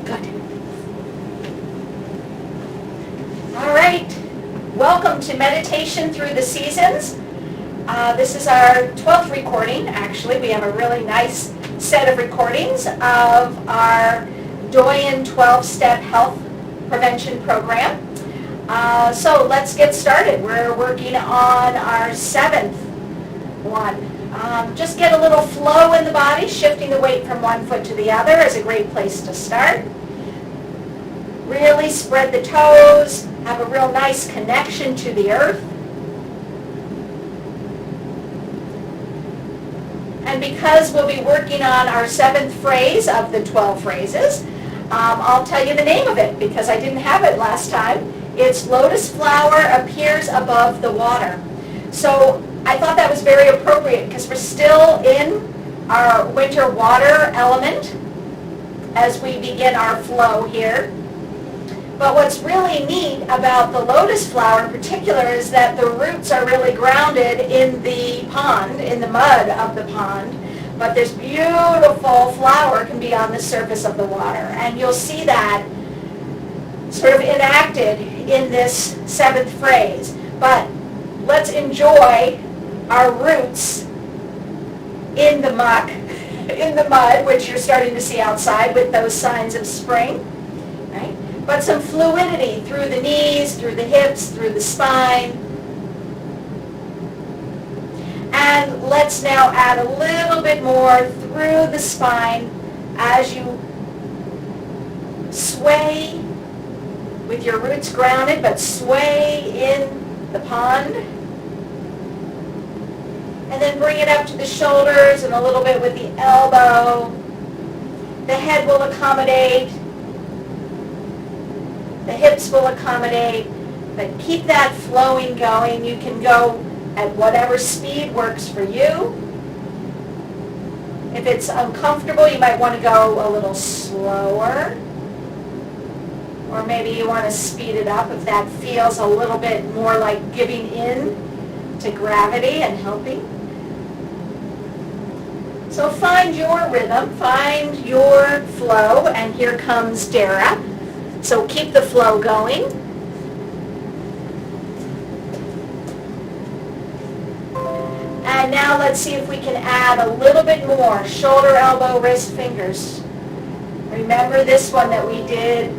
Good. All right. Welcome to Meditation Through the Seasons. This is our 12th recording, actually. We have a really nice set of recordings of our Doyen 12-Step Health Prevention Program. So let's get started. We're working on our 7th one. Just get a little flow in the body. Shifting the weight from one foot to the other is a great place to start. Really spread the toes. Have a real nice connection to the earth. And because we'll be working on our 7th phrase of the 12 phrases, I'll tell you the name of it because I didn't have it last time. It's lotus flower appears above the water. So I thought that was very appropriate because we're still in our winter water element as we begin our flow here. But what's really neat about the lotus flower in particular is that the roots are really grounded in the pond, in the mud of the pond. But this beautiful flower can be on the surface of the water. And you'll see that sort of enacted in this 7th phrase. But let's enjoy our roots in the muck, in the mud, which you're starting to see outside with those signs of spring. Right? But some fluidity through the knees, through the hips, through the spine. And let's now add a little bit more through the spine as you sway with your roots grounded, but sway in the pond. And then bring it up to the shoulders and a little bit with the elbow. The head will accommodate. The hips will accommodate, but keep that flowing going. You can go at whatever speed works for you. If it's uncomfortable, you might want to go a little slower. Or maybe you want to speed it up if that feels a little bit more like giving in to gravity and helping. So find your rhythm, find your flow, and here comes Dara. So keep the flow going. And now let's see if we can add a little bit more. Shoulder, elbow, wrist, fingers. Remember this one that we did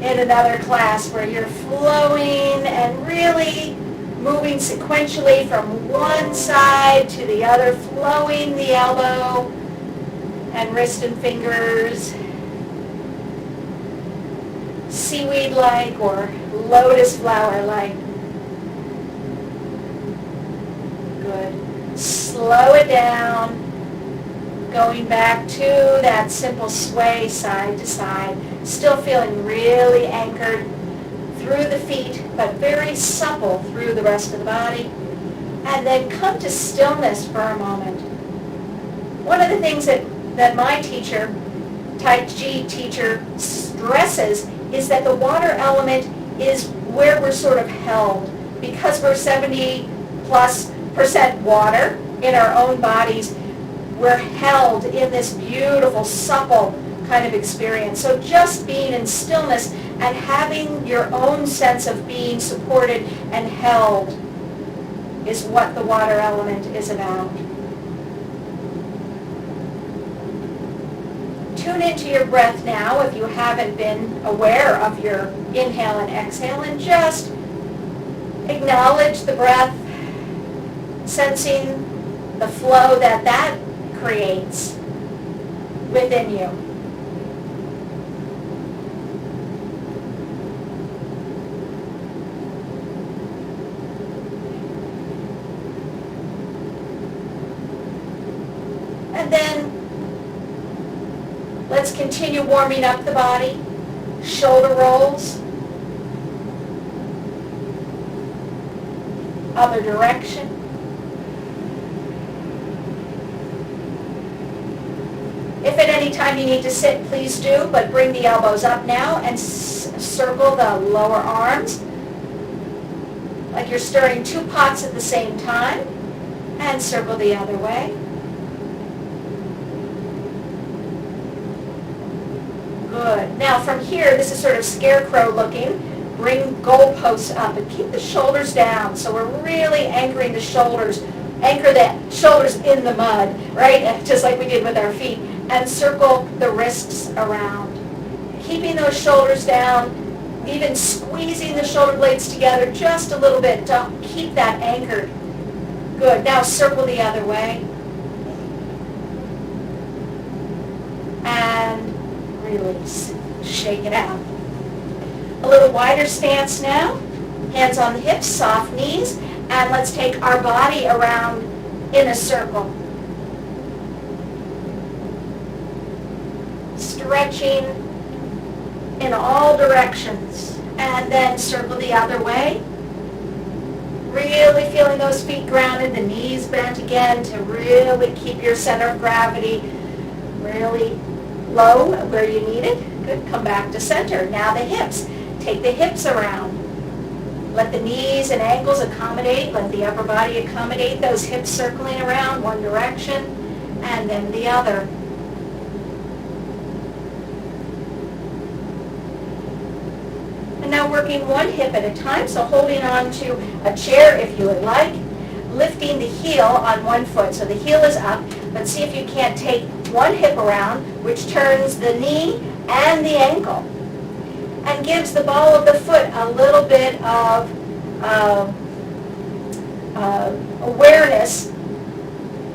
in another class where you're flowing and really moving sequentially from one side to the other, flowing the elbow and wrist and fingers. Seaweed-like or lotus flower-like. Good. Slow it down. Going back to that simple sway side to side. Still feeling really anchored through the feet, but very supple through the rest of the body. And then come to stillness for a moment. One of the things that my teacher, Tai Chi teacher, stresses is that the water element is where we're sort of held. Because we're 70+% water in our own bodies, we're held in this beautiful, supple kind of experience. So just being in stillness and having your own sense of being supported and held is what the water element is about. Tune into your breath now if you haven't been aware of your inhale and exhale, and just acknowledge the breath, sensing the flow that creates within you. And then let's continue warming up the body. Shoulder rolls. Other direction. If at any time you need to sit, please do, but bring the elbows up now and circle the lower arms like you're stirring 2 pots at the same time, and circle the other way. Good. Now from here, this is sort of scarecrow looking. Bring goalposts up and keep the shoulders down. So we're really anchoring the shoulders. Anchor the shoulders in the mud, right? Just like we did with our feet. And circle the wrists around. Keeping those shoulders down, even squeezing the shoulder blades together just a little bit. Don't keep that anchored. Good. Now circle the other way. And release. Shake it out. A little wider stance now. Hands on the hips, soft knees. And let's take our body around in a circle. Stretching in all directions. And then circle the other way. Really feeling those feet grounded, the knees bent again to really keep your center of gravity really low where you need it. Good. Come back to center. Now the hips. Take the hips around. Let the knees and ankles accommodate. Let the upper body accommodate those hips circling around one direction and then the other. And now working one hip at a time, so holding on to a chair if you would like, lifting the heel on one foot. So the heel is up, but see if you can't take one hip around, which turns the knee and the ankle, and gives the ball of the foot a little bit of awareness,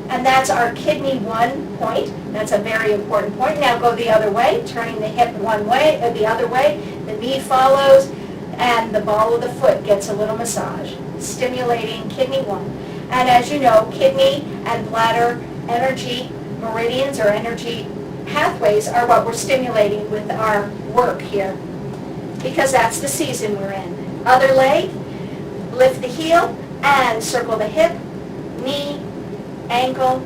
and that's our kidney 1 point. That's a very important point. Now go the other way, turning the hip one way, the other way, the knee follows, and the ball of the foot gets a little massage, stimulating kidney 1. And as you know, kidney and bladder energy meridians or energy pathways are what we're stimulating with our work here, because that's the season we're in. Other leg, lift the heel and circle the hip, knee, ankle,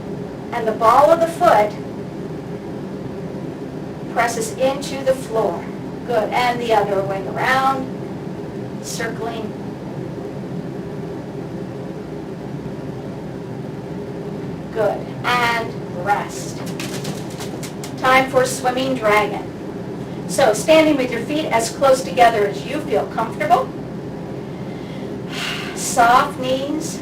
and the ball of the foot presses into the floor. Good. And the other way around, circling. Good. And rest. Time for swimming dragon. So standing with your feet as close together as you feel comfortable. Soft knees,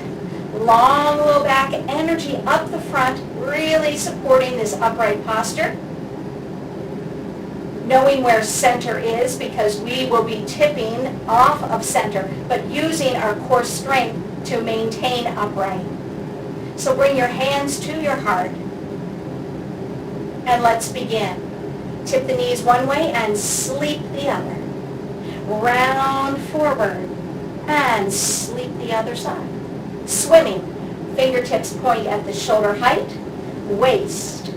long low back, energy up the front, really supporting this upright posture. Knowing where center is, because we will be tipping off of center, but using our core strength to maintain upright. So bring your hands to your heart. And let's begin. Tip the knees one way and sleep the other. Round forward and sleep the other side. Swimming. Fingertips point at the shoulder height. Waist.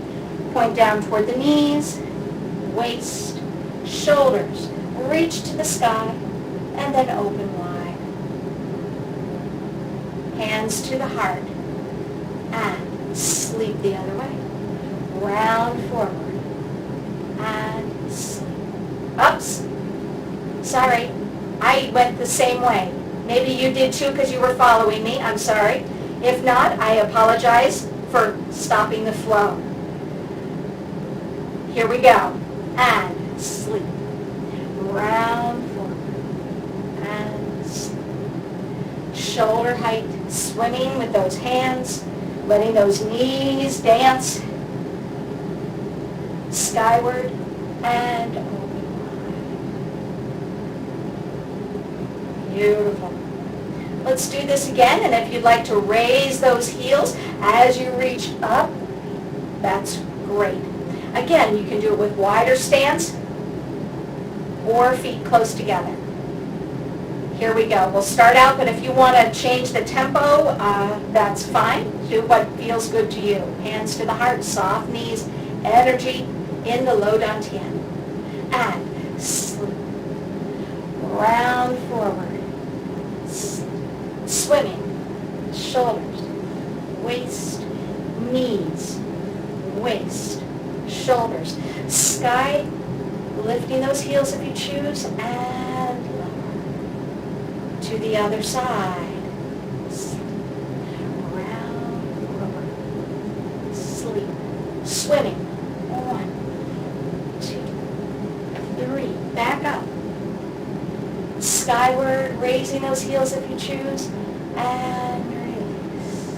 Point down toward the knees. Waist. Shoulders. Reach to the sky and then open wide. Hands to the heart and sleep the other way. Round forward. And sleep. Ups. Sorry, I went the same way. Maybe you did too because you were following me. I'm sorry. If not, I apologize for stopping the flow. Here we go. And sleep. Round forward. And sleep. Shoulder height. Swimming with those hands. Letting those knees dance. Skyward and open wide. Beautiful. Let's do this again, and if you'd like to raise those heels as you reach up, that's great. Again, you can do it with wider stance or feet close together. Here we go. We'll start out, but if you want to change the tempo, that's fine. Do what feels good to you. Hands to the heart, soft knees, energy in the low dantian. And sleep. Round forward. Swimming. Shoulders. Waist. Knees. Waist. Shoulders. Sky. Lifting those heels if you choose. And lower. To the other side. Round forward. Sleep. Swimming. 1, 2, skyward, raising those heels if you choose, and release.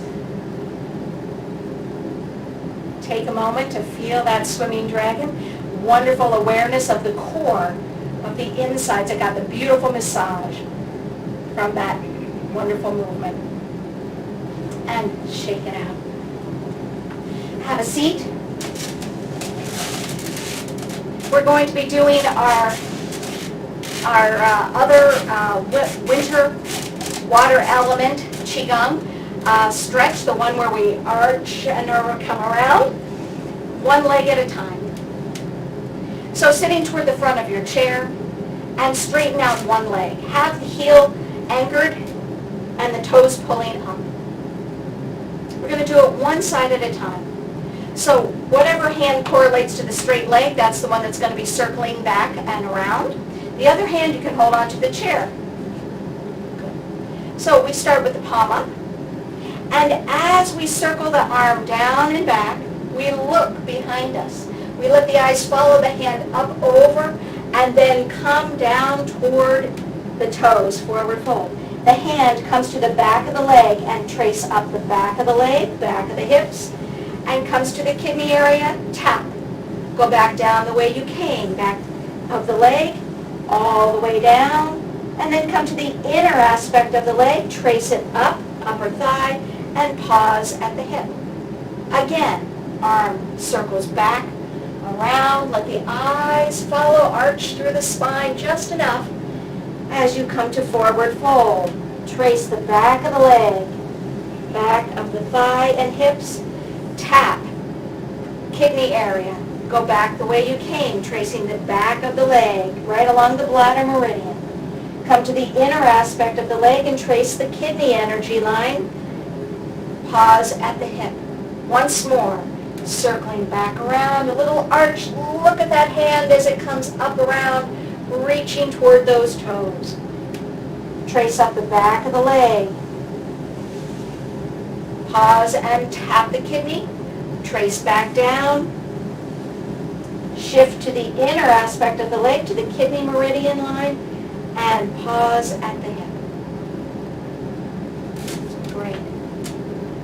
Take a moment to feel that swimming dragon. Wonderful awareness of the core, of the insides. I got the beautiful massage from that wonderful movement. And shake it out. Have a seat. We're going to be doing our other winter water element Qigong stretch, the one where we arch and come around, one leg at a time. So sitting toward the front of your chair and straighten out one leg. Have the heel anchored and the toes pulling up. We're going to do it one side at a time. So whatever hand correlates to the straight leg, that's the one that's going to be circling back and around. The other hand you can hold onto the chair. Good. So we start with the palm up. And as we circle the arm down and back, we look behind us. We let the eyes follow the hand up over and then come down toward the toes, forward fold. The hand comes to the back of the leg and trace up the back of the leg, back of the hips, and comes to the kidney area, tap. Go back down the way you came, back of the leg, all the way down, and then come to the inner aspect of the leg, trace it up, upper thigh, and pause at the hip. Again, arm circles back, around, let the eyes follow, arch through the spine just enough as you come to forward fold. Trace the back of the leg, back of the thigh and hips, tap, kidney area. Go back the way you came, tracing the back of the leg, right along the bladder meridian. Come to the inner aspect of the leg and trace the kidney energy line. Pause at the hip. Once more, circling back around, a little arch. Look at that hand as it comes up around, reaching toward those toes. Trace up the back of the leg. Pause and tap the kidney. Trace back down. Shift to the inner aspect of the leg, to the kidney meridian line, and pause at the hip. Great.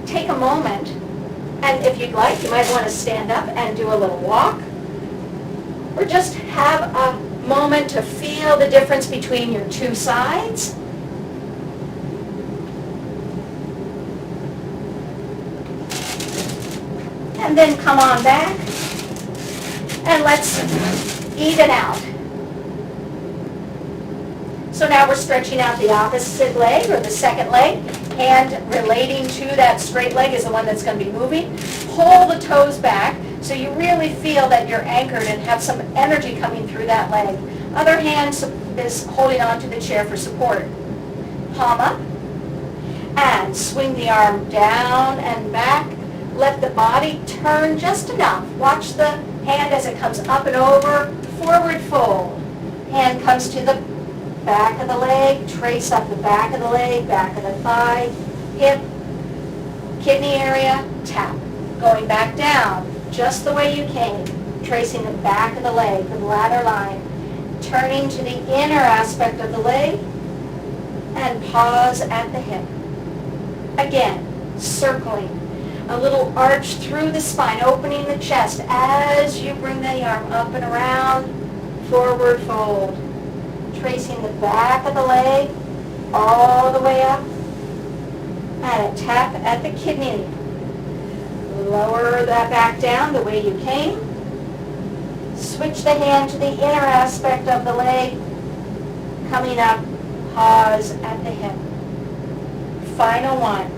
Take a moment, and if you'd like, you might want to stand up and do a little walk, or just have a moment to feel the difference between your two sides. And then come on back, and let's even out. So now we're stretching out the opposite leg, or the second leg. Hand relating to that straight leg is the one that's going to be moving. Pull the toes back so you really feel that you're anchored and have some energy coming through that leg. Other hand is holding on to the chair for support. Palm up, and swing the arm down and back. Let the body turn just enough. Watch the hand as it comes up and over, forward fold. Hand comes to the back of the leg, trace up the back of the leg, back of the thigh, hip, kidney area, tap. Going back down, just the way you came, tracing the back of the leg, the bladder line, turning to the inner aspect of the leg, and pause at the hip. Again, circling. A little arch through the spine, opening the chest as you bring the arm up and around, forward fold. Tracing the back of the leg all the way up, and a tap at the kidney. Lower that back down the way you came. Switch the hand to the inner aspect of the leg, coming up, pause at the hip. Final one,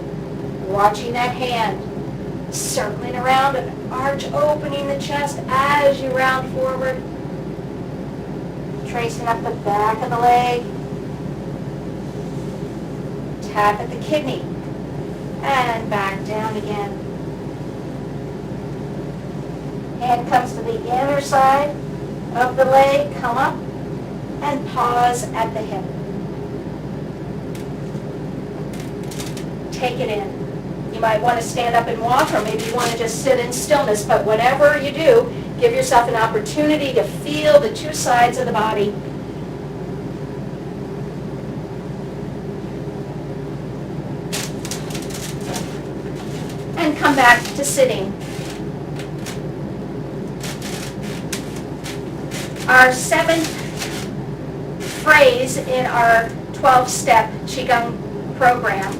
watching that hand, circling around, an arch opening the chest as you round forward. Tracing up the back of the leg, tap at the kidney, and back down again. Hand comes to the inner side of the leg, come up, and pause at the hip. Take it in. You might want to stand up and walk, or maybe you want to just sit in stillness, but whatever you do, give yourself an opportunity to feel the two sides of the body. come back to sitting. Our 7th phrase in our 12-step Qigong program,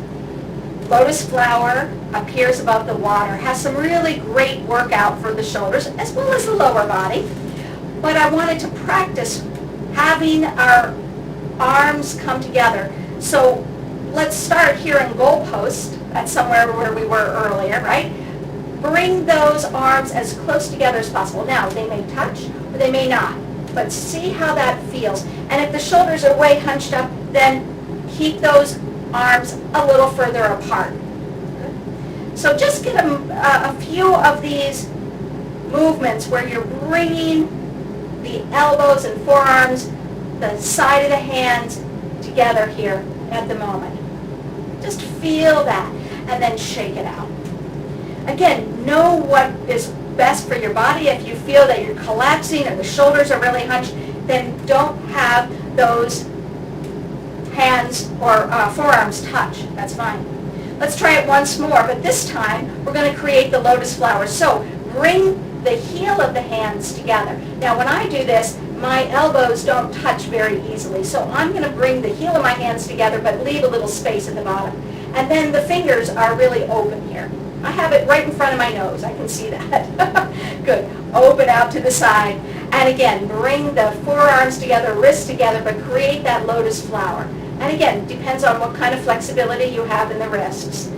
lotus flower appears above the water, has some really great workout for the shoulders as well as the lower body. But I wanted to practice having our arms come together. So let's start here in goalpost. That's somewhere where we were earlier, right? Bring those arms as close together as possible. Now, they may touch or they may not, but see how that feels. And if the shoulders are way hunched up, then keep those arms a little further apart. So just get a few of these movements where you're bringing the elbows and forearms, the side of the hands together here at the moment. Just feel that and then shake it out. Again, know what is best for your body. If you feel that you're collapsing or the shoulders are really hunched, then don't have those hands or forearms touch. That's fine. Let's try it once more, but this time we're going to create the lotus flower. So bring the heel of the hands together. Now when I do this, my elbows don't touch very easily, so I'm going to bring the heel of my hands together but leave a little space at the bottom. And then the fingers are really open here. I have it right in front of my nose. I can see that. Good. Open out to the side. And again, bring the forearms together, wrists together, but create that lotus flower. And again, depends on what kind of flexibility you have in the wrists.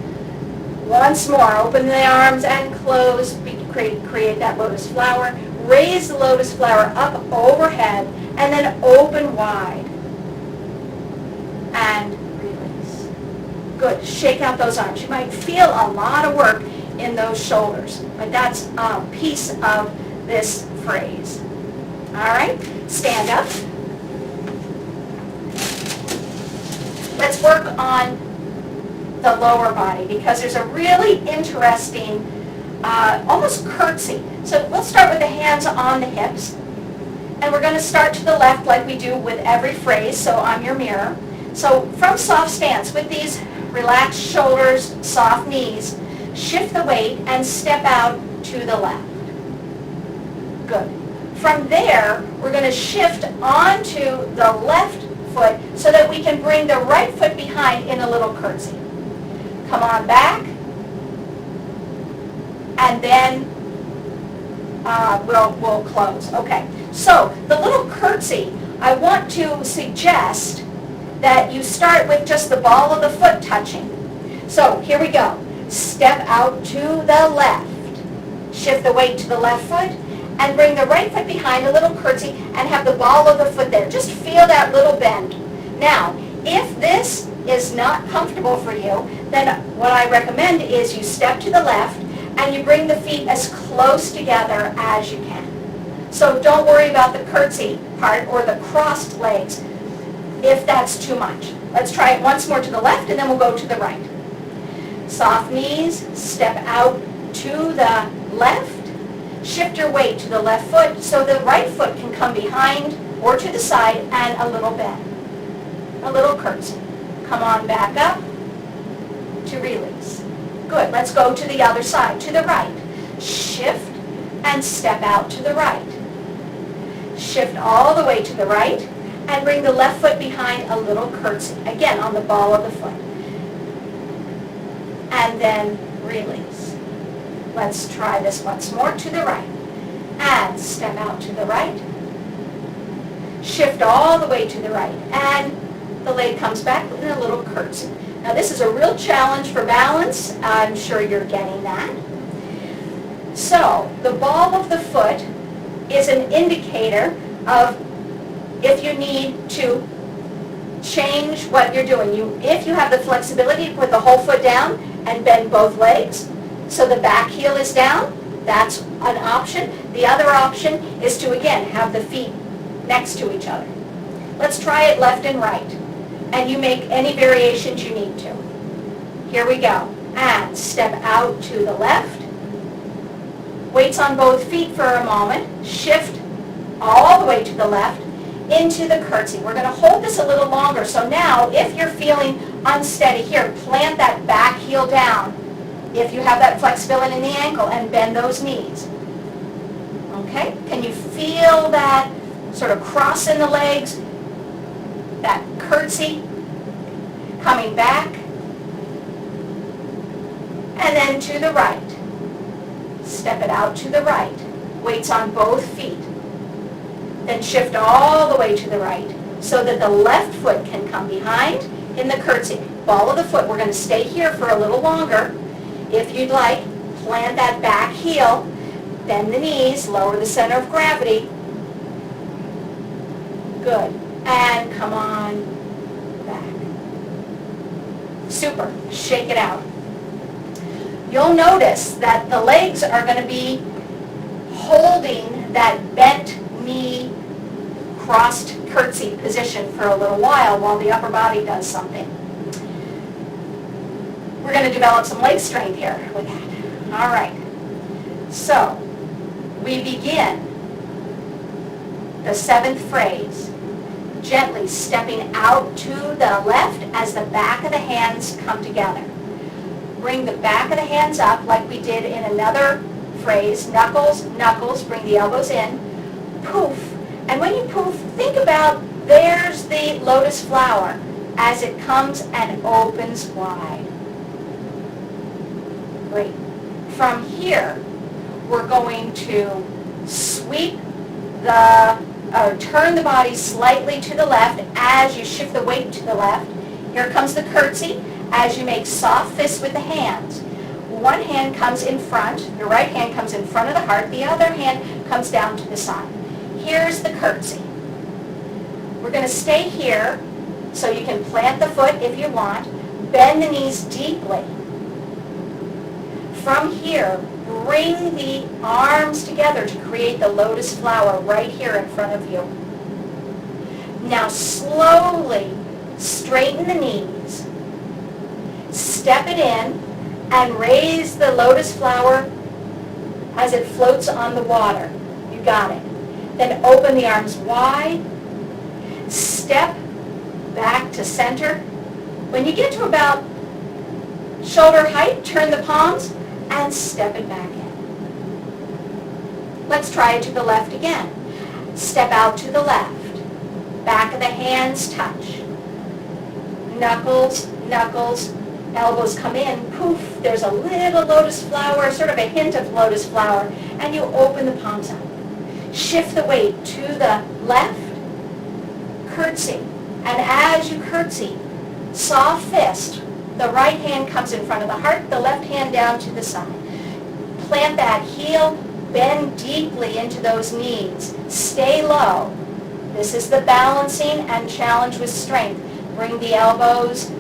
Once more, open the arms and close, create that lotus flower. Raise the lotus flower up overhead and then open wide. And release. Good. Shake out those arms. You might feel a lot of work in those shoulders, but that's a piece of this phrase. All right? Stand up. Let's work on the lower body because there's a really interesting almost curtsy. So we'll start with the hands on the hips, and we're going to start to the left like we do with every phrase, so I'm your mirror. So from soft stance, with these relaxed shoulders, soft knees, shift the weight and step out to the left. Good. From there, we're going to shift onto the left foot so that we can bring the right foot behind in a little curtsy. Come on back, and then we'll close. Okay, so the little curtsy, I want to suggest that you start with just the ball of the foot touching. So here we go. Step out to the left. Shift the weight to the left foot and bring the right foot behind, a little curtsy, and have the ball of the foot there. Just feel that little bend. Now, if this is not comfortable for you, then what I recommend is you step to the left and you bring the feet as close together as you can. So don't worry about the curtsy part or the crossed legs if that's too much. Let's try it once more to the left and then we'll go to the right. Soft knees, step out to the left, shift your weight to the left foot so the right foot can come behind or to the side and a little bend. A little curtsy. Come on back up to release. Good. Let's go to the other side, to the right. Shift and step out to the right. Shift all the way to the right and bring the left foot behind, a little curtsy. Again, on the ball of the foot. And then release. Let's try this once more to the right. And step out to the right. Shift all the way to the right. And the leg comes back with a little curtsy. Now this is a real challenge for balance. I'm sure you're getting that. So the ball of the foot is an indicator of if you need to change what you're doing. If you have the flexibility to put the whole foot down and bend both legs so the back heel is down, that's an option. The other option is to, again, have the feet next to each other. Let's try it left and right. And you make any variations you need to. Here we go. And step out to the left. Weights on both feet for a moment. Shift all the way to the left into the curtsy. We're going to hold this a little longer. So now, if you're feeling unsteady here, plant that back heel down if you have that flexibility in the ankle, and bend those knees. Okay? Can you feel that sort of cross in the legs, that curtsy, coming back, and then to the right. Step it out to the right. Weights on both feet. Then shift all the way to the right so that the left foot can come behind in the curtsy. Ball of the foot. We're going to stay here for a little longer. If you'd like, plant that back heel, bend the knees, lower the center of gravity. Good. And come on back. Super. Shake it out. You'll notice that the legs are going to be holding that bent knee, crossed curtsy position for a little while the upper body does something. We're going to develop some leg strength here with that. All right. So, we begin the 7th phrase, gently stepping out to the left as the back of the hands come together. Bring the back of the hands up like we did in another phrase, knuckles, knuckles, bring the elbows in, poof. And when you poof, think about there's the lotus flower as it comes and opens wide. Great. From here, we're going to sweep turn the body slightly to the left as you shift the weight to the left. Here comes the curtsy as you make soft fists with the hands. One hand comes in front, your right hand comes in front of the heart, the other hand comes down to the side. Here's the curtsy. We're going to stay here so you can plant the foot if you want, bend the knees deeply. From here, bring the arms together to create the lotus flower right here in front of you. Now slowly straighten the knees, step it in, and raise the lotus flower as it floats on the water. You got it. Then open the arms wide, step back to center. When you get to about shoulder height, turn the palms and step it back in. Let's try it to the left again. Step out to the left. Back of the hands touch. Knuckles, knuckles, elbows come in. Poof, there's a little lotus flower, sort of a hint of lotus flower, and you open the palms up. Shift the weight to the left, curtsy. And as you curtsy, soft fist, the right hand comes in front of the heart, the left hand down to the side. Plant that heel, bend deeply into those knees. Stay low. This is the balancing and challenge with strength. Bring the elbows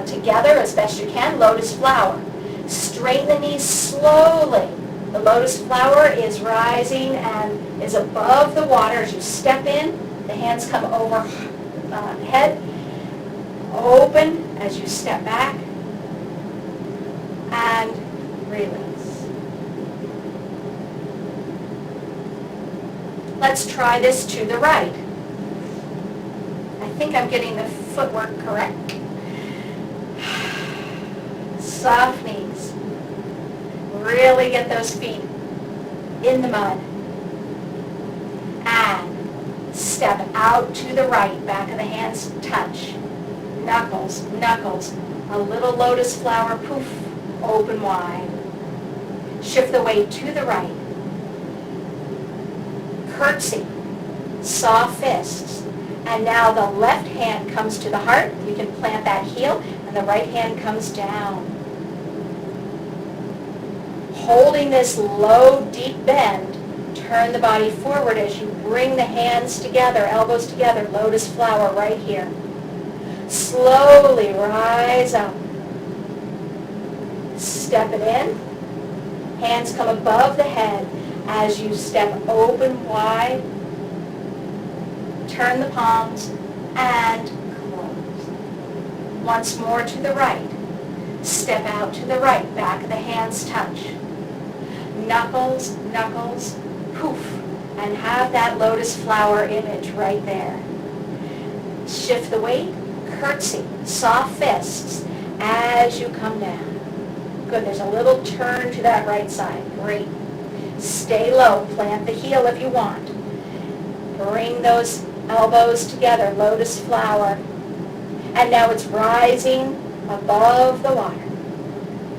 together as best you can, lotus flower. Straighten the knees slowly. The lotus flower is rising and is above the water as you step in. The hands come over head. Open as you step back. And release. Let's try this to the right. I think I'm getting the footwork correct. Soft knees. Really get those feet in the mud. And step out to the right. Back of the hands touch. Knuckles, knuckles. A little lotus flower, poof, open wide. Shift the weight to the right. Curtsy. Soft fists. And now the left hand comes to the heart. You can plant that heel, and the right hand comes down. Holding this low, deep bend, turn the body forward as you bring the hands together, elbows together, lotus flower right here. Slowly rise up. Step it in. Hands come above the head as you step open wide. Turn the palms and close. Once more to the right. Step out to the right. Back of the hands touch. Knuckles, knuckles, poof. And have that lotus flower image right there. Shift the weight. Curtsy. Soft fists as you come down. Good, there's a little turn to that right side. Great. Stay low. Plant the heel if you want. Bring those elbows together, lotus flower. And now it's rising above the water.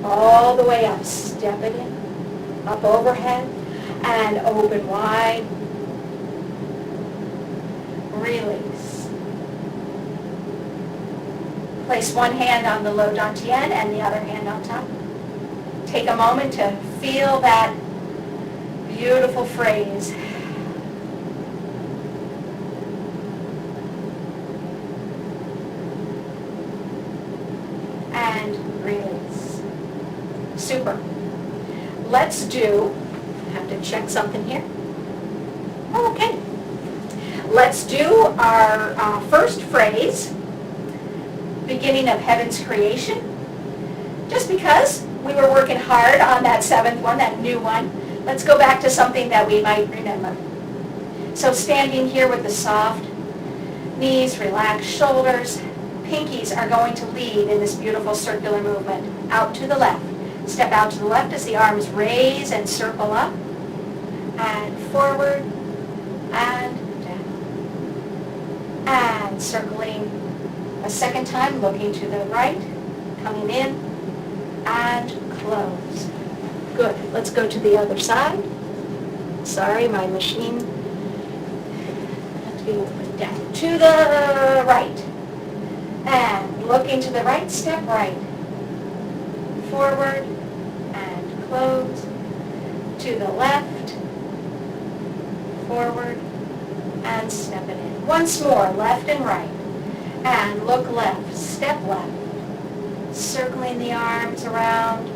All the way up. Step it in. Up overhead. And open wide. Release. Place one hand on the low dantian and the other hand on top. Take a moment to feel that beautiful phrase. And release. Super. Let's do, I have to check something here. Okay. Let's do our first phrase, beginning of heaven's creation. Just because we were working hard on that seventh one, that new one, let's go back to something that we might remember. So standing here with the soft knees, relaxed shoulders, pinkies are going to lead in this beautiful circular movement. Out to the left. Step out to the left as the arms raise and circle up. And forward and down. And circling a second time, looking to the right, coming in and close. Good. Let's go to the other side. Sorry, my machine has to be moving down. To the right. And looking to the right, step right. Forward and close. To the left. Forward and step it in. Once more, left and right. And look left, step left. Circling the arms around.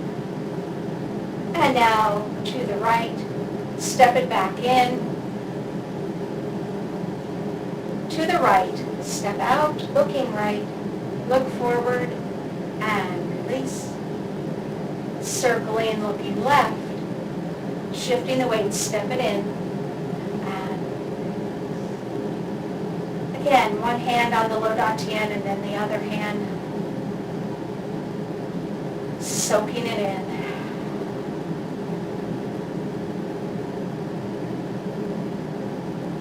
And now to the right. Step it back in. To the right. Step out, looking right. Look forward and release. Circling, looking left. Shifting the weight, step it in. And again, one hand on the low dantian and then the other hand soaking it in.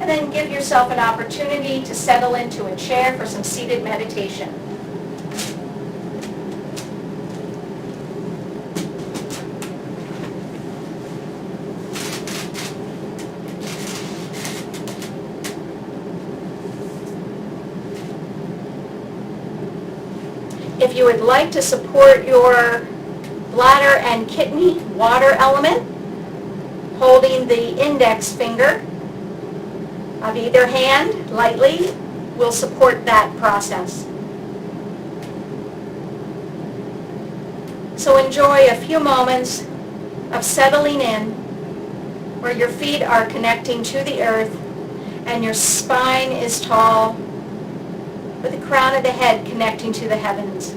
And then give yourself an opportunity to settle into a chair for some seated meditation. If you would like to support your bladder and kidney water element, holding the index finger of either hand lightly will support that process. So enjoy a few moments of settling in where your feet are connecting to the earth and your spine is tall with the crown of the head connecting to the heavens.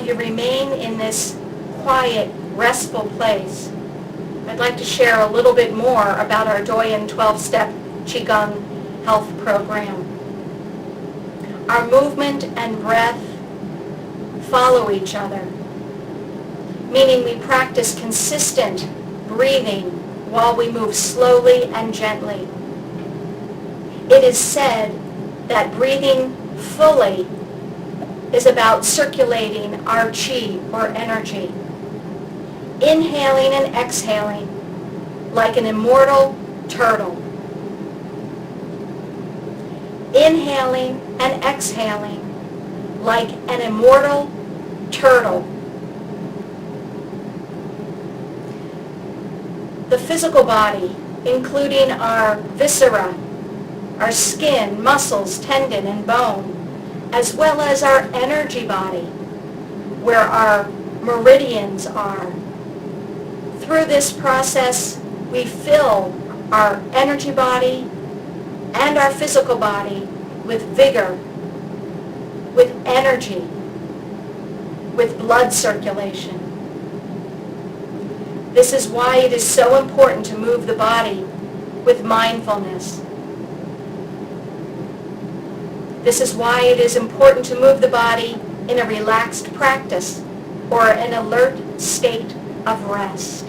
while you remain in this quiet, restful place, I'd like to share a little bit more about our Doyen 12-step Qigong health program. Our movement and breath follow each other, meaning we practice consistent breathing while we move slowly and gently. It is said that breathing fully is about circulating our qi, or energy, inhaling and exhaling like an immortal turtle. Inhaling and exhaling like an immortal turtle. The physical body, including our viscera, our skin, muscles, tendon, and bone, as well as our energy body, where our meridians are. Through this process, we fill our energy body and our physical body with vigor, with energy, with blood circulation. This is why it is so important to move the body with mindfulness. This is why it is important to move the body in a relaxed practice or an alert state of rest.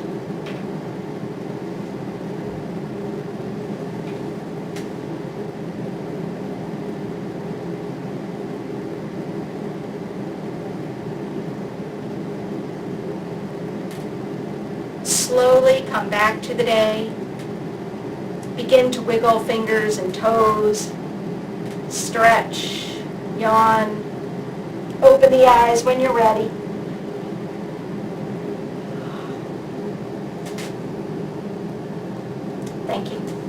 Slowly come back to the day. Begin to wiggle fingers and toes. Stretch, yawn, open the eyes when you're ready. Thank you.